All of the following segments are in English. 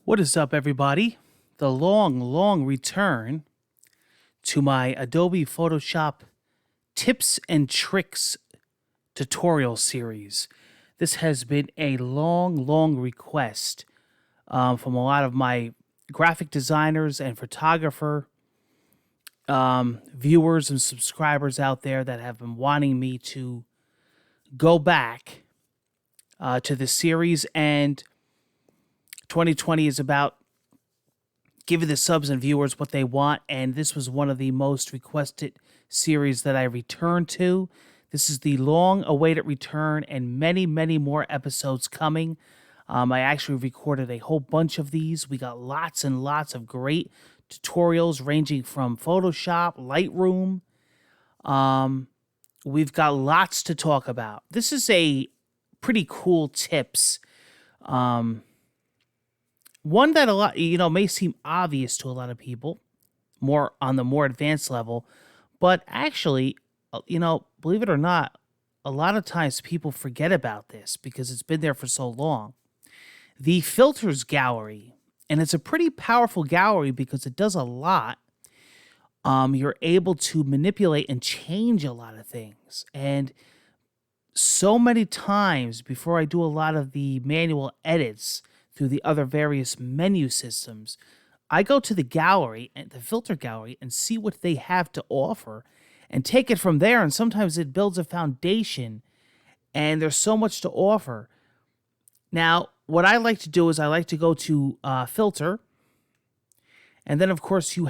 What is up, everybody? The long return to my Adobe Photoshop tips and tricks tutorial series. This has been a long request from a lot of my graphic designers and photographer viewers and subscribers out there that have been wanting me to go back to the series. And 2020 is about giving the subs and viewers what they want, and this was one of the most requested series that I returned to. This is the long-awaited return, and many more episodes coming. I actually recorded a whole bunch of these. We got lots and lots of great tutorials ranging from Photoshop, Lightroom. We've got lots to talk about. This is a pretty cool tips. One that a lot, may seem obvious to a lot of people, more on the more advanced level, but actually, believe it or not, a lot of times people forget about this because it's been there for so long. The filters gallery, and it's a pretty powerful gallery because it does a lot. You're able to manipulate and change a lot of things. And so many times before I do a lot of the manual edits through the other various menu systems, I go to the gallery and the filter gallery and see what they have to offer and take it from there. And sometimes it builds a foundation and there's so much to offer. Now, what I like to do is I like to go to filter. And then, of course, you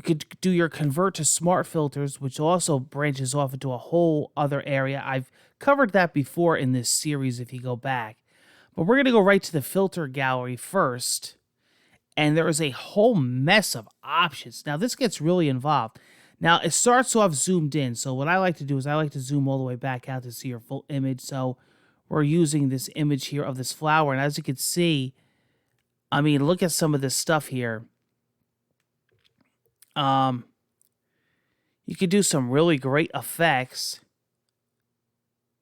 could do your convert to smart filters, which also branches off into a whole other area. I've covered that before in this series if you go back. But we're going to go right to the filter gallery first. And there is a whole mess of options. Now, this gets really involved. Now, it starts off zoomed in. So what I like to do is I like to zoom all the way back out to see your full image. So we're using this image here of this flower. And as you can see, I mean, look at some of this stuff here. You could do some really great effects.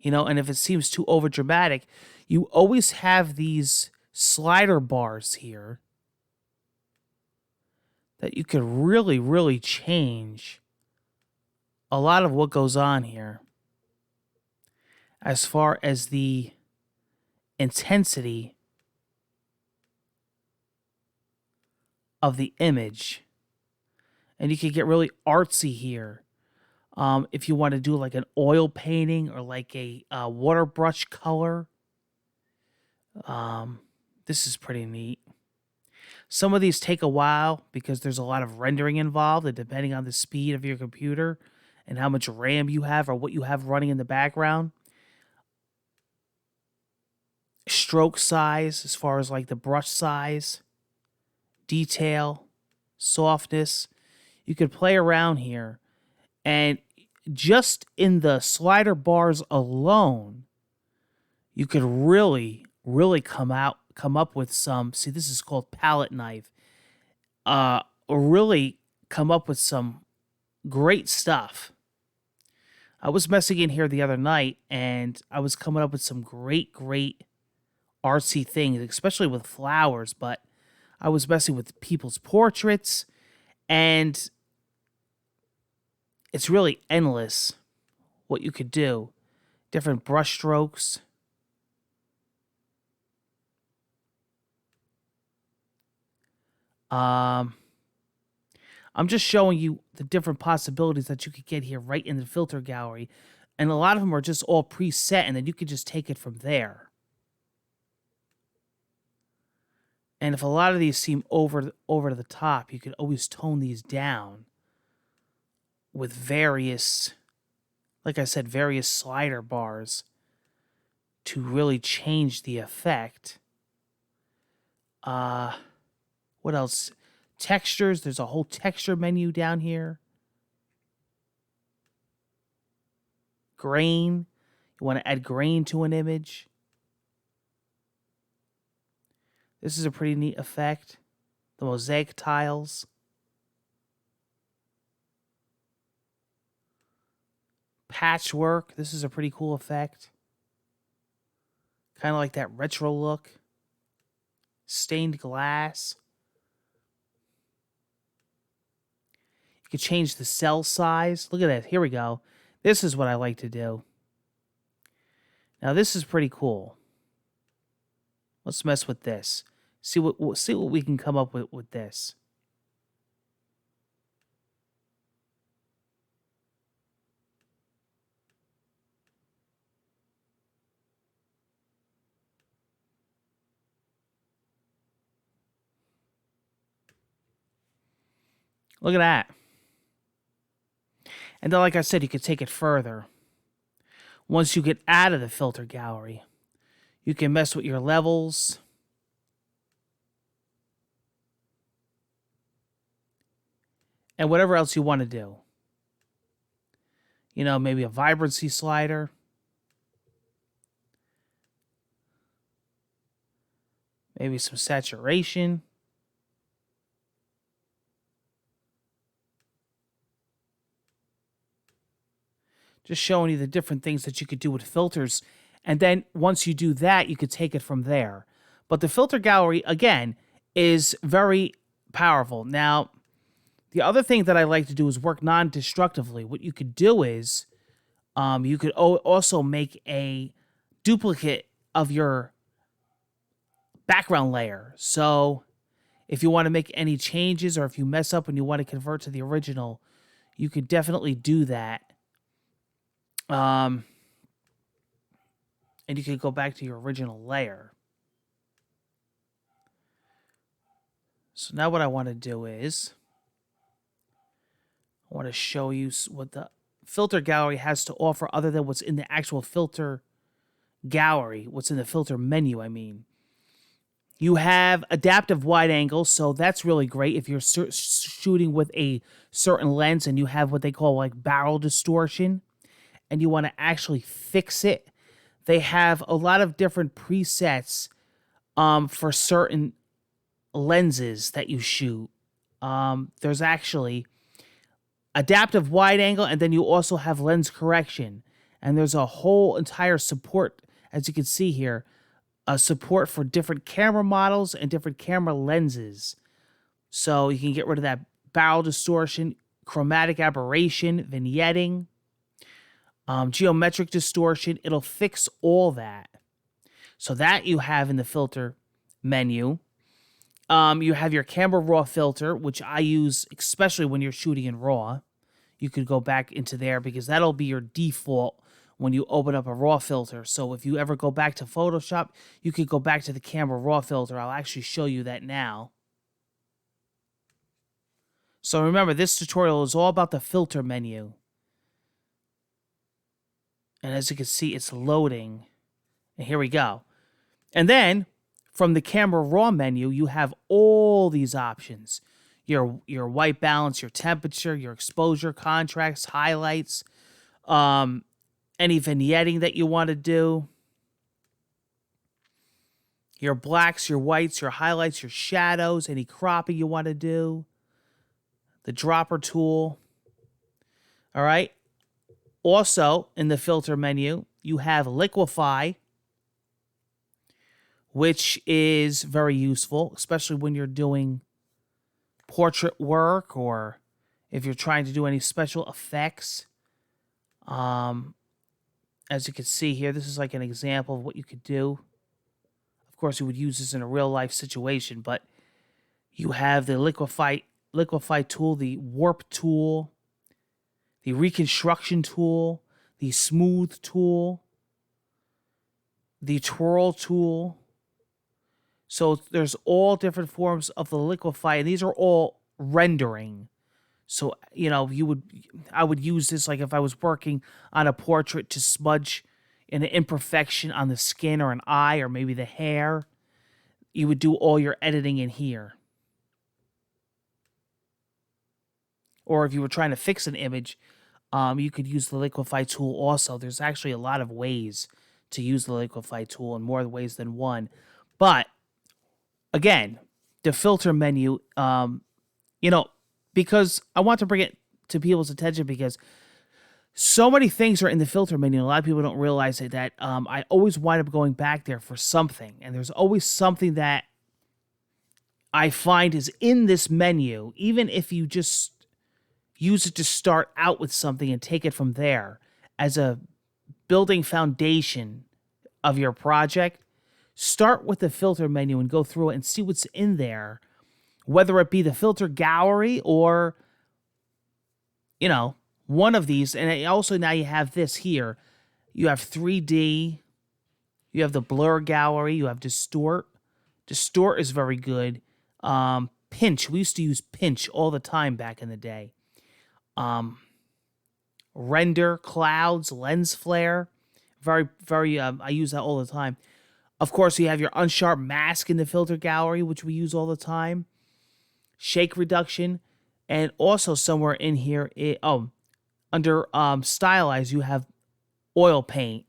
And if it seems too overdramatic, you always have these slider bars here that you could really change a lot of what goes on here as far as the intensity of the image. And you could get really artsy here. If you want to do like an oil painting or like a water brush color. This is pretty neat. Some of these take a while because there's a lot of rendering involved, and depending on the speed of your computer and how much RAM you have or what you have running in the background. Stroke size, as far as like the brush size, detail, softness. You could play around here. And just in the slider bars alone, you could really come up with some, see, this is called palette knife. Really come up with some great stuff. I was messing in here the other night and I was coming up with some great artsy things, especially with flowers, but I was messing with people's portraits, and it's really endless what you could do. Different brush strokes. I'm just showing you the different possibilities that you could get here right in the filter gallery. And a lot of them are just all preset, and then you could just take it from there. And if a lot of these seem over the top, you could always tone these down with various, like I said, various slider bars to really change the effect. What else? Textures. There's a whole texture menu down here. Grain. You want to add grain to an image. This is a pretty neat effect. The mosaic tiles. Patchwork. This is a pretty cool effect. Kind of like that retro look. stained glass. You could change the cell size. Look at that. Here we go. This is what I like to do. Now this is pretty cool. Let's mess with this. See what we can come up with this. Look at that. And then, like I said, you could take it further. Once you get out of the filter gallery, you can mess with your levels. And whatever else you want to do. You know, maybe a vibrancy slider. Maybe some saturation. Just showing you the different things that you could do with filters. And then once you do that, you could take it from there. But the filter gallery, again, is very powerful. Now, the other thing that I like to do is work non-destructively. What you could do is you could also make a duplicate of your background layer. So if you want to make any changes or if you mess up and you want to convert to the original, you could definitely do that. And you could go back to your original layer. So now what I want to do is I want to show you what the filter gallery has to offer other than what's in the actual filter gallery, what's in the filter menu, I mean. You have adaptive wide angle, so that's really great if you're shooting with a certain lens and you have what they call like barrel distortion and you want to actually fix it. They have a lot of different presets for certain lenses that you shoot. There's actually adaptive wide angle, and then you also have lens correction. And there's a whole entire support, as you can see here, a support for different camera models and different camera lenses. So you can get rid of that barrel distortion, chromatic aberration, vignetting, geometric distortion. It'll fix all that. So that you have in the filter menu. You have your camera raw filter, which I use especially when you're shooting in RAW. You could go back into there because that'll be your default when you open up a RAW filter. So if you ever go back to Photoshop, you could go back to the camera raw filter. I'll actually show you that now. So remember, this tutorial is all about the filter menu. And as you can see, it's loading. And here we go. And then from the camera raw menu, you have all these options. Your white balance, your temperature, your exposure, contrast, highlights, any vignetting that you want to do, your blacks, your whites, your highlights, your shadows, any cropping you want to do, the dropper tool. All right. Also, in the filter menu, you have liquify, which is very useful, especially when you're doing portrait work or if you're trying to do any special effects. As you can see here, this is like an example of what you could do. Of course, you would use this in a real life situation, but you have the liquify tool, the warp tool, the reconstruction tool, the smooth tool, the twirl tool. So there's all different forms of the liquify, and these are all rendering. So, you know, I would use this like if I was working on a portrait to smudge an imperfection on the skin or an eye or maybe the hair. You would do all your editing in here. Or if you were trying to fix an image, you could use the liquify tool also. There's actually a lot of ways to use the liquify tool, in more ways than one. But again, the filter menu, you know, because I want to bring it to people's attention because so many things are in the filter menu. A lot of people don't realize that I always wind up going back there for something. And there's always something that I find is in this menu, even if you just use it to start out with something and take it from there as a building foundation of your project, start with the filter menu and go through it and see what's in there, whether it be the filter gallery or, one of these. And also now you have this here. You have 3D, you have the blur gallery, you have distort. Distort is very good. Pinch, we used to use pinch all the time back in the day. Render, clouds, lens flare, very, very, I use that all the time. Of course, you have your unsharp mask in the filter gallery, which we use all the time. Shake reduction, and also somewhere in here, under stylize, you have oil paint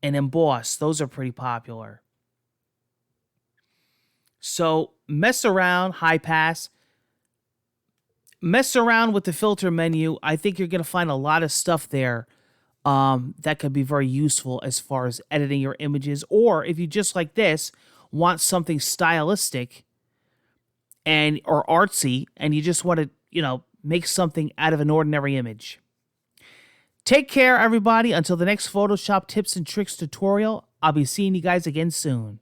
and emboss. Those are pretty popular. So mess around, high pass. Mess around with the filter menu. I think you're going to find a lot of stuff there that could be very useful as far as editing your images. Or if you just like this, want something stylistic or artsy, and you just want to, make something out of an ordinary image. Take care, everybody. Until the next Photoshop tips and tricks tutorial, I'll be seeing you guys again soon.